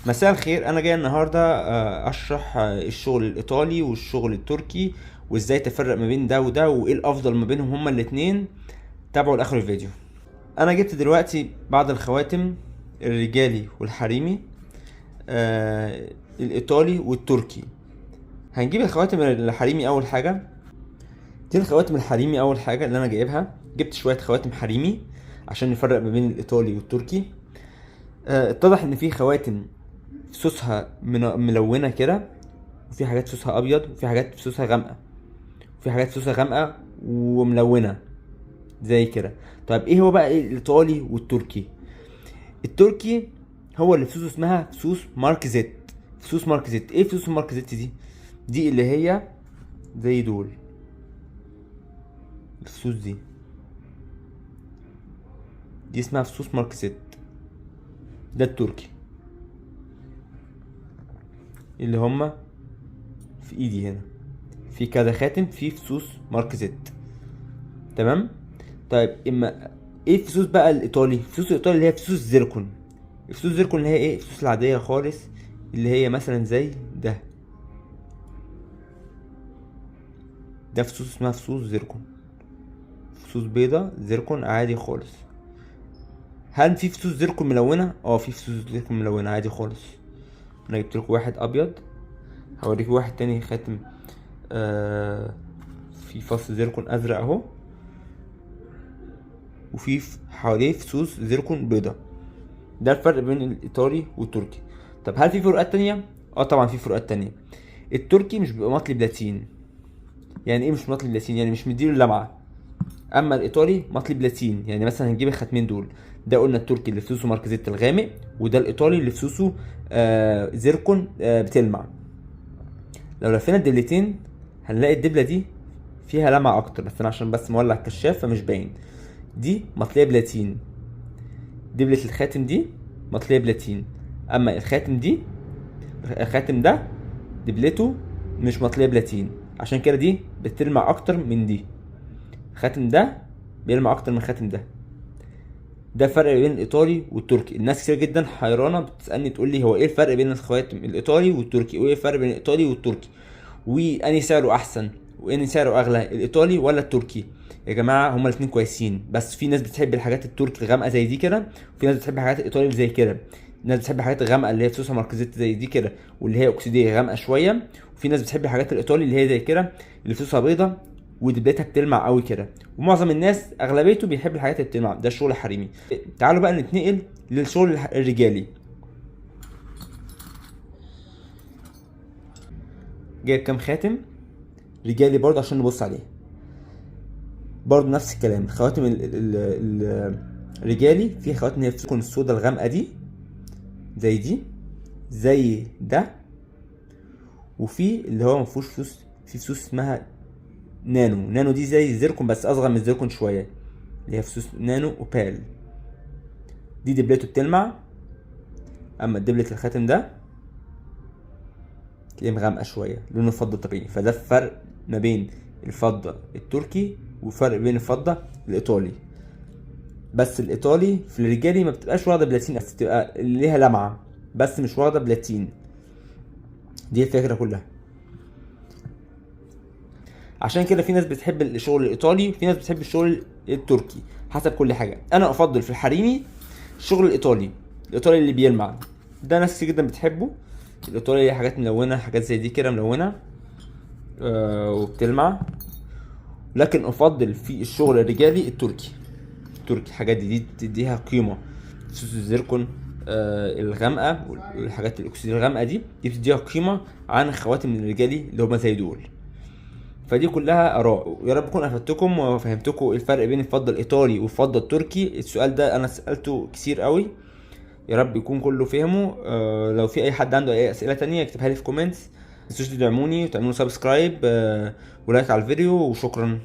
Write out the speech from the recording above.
مساء الخير. انا جاي النهارده اشرح الشغل الايطالي والشغل التركي، وازاي تفرق ما بين ده وده، وايه الافضل ما بينهم هما الاتنين. تابعوا لاخر الفيديو. انا جبت دلوقتي بعض الخواتم الرجالي والحريمي، الايطالي والتركي. هنجيب الخواتم الحريمي اول حاجه. دي الخواتم الحريمي اول حاجه اللي انا جايبها. جبت شويه خواتم حريمي عشان نفرق ما بين الايطالي والتركي. اتضح ان في خواتم فصوصها ملونة كده، وفي حاجات فصوصها ابيض، وفي حاجات فصوصها غامقة، وفي حاجات فصوصها غامقة وملونة زي كده. طيب ايه هو بقى ايه الايطالي والتركي؟ التركي هو اللي فصوصه اسمها فصوص مارك زيت. فصوص مارك زيت، ايه فصوص مارك زيت دي؟ دي اللي هي زي دول. الفصوص دي اسمها فصوص مارك زيت. ده التركي اللي هما في ايدي هنا، في كذا خاتم في فصوص مارك زيت. تمام. طيب اما ايه الفصوص بقى الايطالي؟ الفصوص الايطالي اللي هي فصوص زيركون. الفصوص زيركون اللي هي ايه؟ الفصوص العاديه خالص، اللي هي مثلا زي ده فصوص اسمها فصوص زيركون. فصوص بيضة زيركون عادي خالص. هل في فصوص زيركون ملونه؟ في فصوص زيركون ملونه عادي خالص. انا جبت لكم واحد ابيض، هوريك واحد تاني خاتم في فص زيركون ازرق اهو، وفي حواليه فصوص زيركون بيضة. ده الفرق بين الايطالي والتركي. طب هل في فروقات تانية؟ طبعا في فروقات تانية. التركي مش بيبقى مطلي بلاتين. يعني ايه مش مطلي بلاتين؟ يعني مش مديله اللمعة. اما الايطالي مطلي بلاتين. يعني مثلا هنجيب الختمين دول، ده قلنا التركي اللي فلوسه ماركزيت الغامق، وده الايطالي اللي فلوسه زيركون بتلمع. لو لفينا الدبلتين هنلاقي الدبلة دي فيها لمعة اكتر، بس انا عشان بس مولع الكشاف فمش باين. دي مطلية بلاتين. دبلة الخاتم دي مطلية بلاتين. اما الخاتم ده دبلته مش مطلية بلاتين، عشان كده دي بتلمع اكتر من دي. الخاتم ده بيلمع اكتر من الخاتم ده. ده الفرق بين الايطالي والتركي. الناس كتير جدا حيرانه بتسالني تقول لي هو ايه الفرق بين الخواتم الايطالي والتركي، وايه الفرق بين الايطالي والتركي، واني سعره احسن واني سعره اغلى، الايطالي ولا التركي؟ يا جماعه هما الاثنين كويسين، بس في ناس بتحب الحاجات التركي الغامقه زي دي كده، وفي ناس بتحب الحاجات الايطالي اللي زي كده. ناس بتحب الحاجات الغامقه اللي هي فصوصها ماركزيت زي دي كده، واللي هي اكسيديه غامقه شويه. وفي ناس بتحب الحاجات الايطالي اللي هي زي كده، اللي فصوصها بيضه ودبلتها بتلمع قوي كده. ومعظم الناس اغلبيته بيحب الحاجات اللي بتلمع. ده الشغل الحريمي. تعالوا بقى نتنقل للشغل الرجالي. جايب كام خاتم رجالي برضه عشان نبص عليه. برضه نفس الكلام. الخواتم الرجالي فيها خواتم هي بتكون السودا الغامقه دي، زي ده. وفي اللي هو مفهوش فلوس، في فلوس اسمها نانو دي زي الزيركون بس اصغر من الزيركون شويه، اللي هي فلوس نانو اوبال. دي دبلته بتلمع، اما دبلة الخاتم ده تلاقيه مغامقه شويه، لونه فضه طبيعي. فده الفرق ما بين الفضه التركي وفرق بين الفضه الايطالي. بس الايطالي في الرجالي ما بتبقاش واخده بلاتين، بس بتبقى ليها لمعه بس مش واخده بلاتين. دي الفكره كلها. عشان كده في ناس بتحب الشغل الايطالي وفي ناس بتحب الشغل التركي، حسب كل حاجه. انا افضل في الحريمي الشغل الايطالي اللي بيلمع. ده ناس كتير جدا بتحبه. الايطالي ليه حاجات ملونه، حاجات زي دي كده ملونه وبتلمع. لكن افضل في الشغل الرجالي التركي. الحاجات دي بتديها قيمه. فصوص الزيركون الغامقه والحاجات الاكسيد الغامقه دي بتديها قيمه عن الخواتم الرجالي اللي هما زي دول. فدي كلها اراء. يا رب اكون افدتكم وفهمتكم ايه الفرق بين الفضه الايطالي والفضه التركي. السؤال ده انا سالته كتير قوي، يا رب يكون كله فهمه. لو في اي حد عنده اي اسئله تانية يكتبها لي في كومنتس. متنسوش تدعموني وتعملوا سبسكرايب ولايك على الفيديو، وشكرا.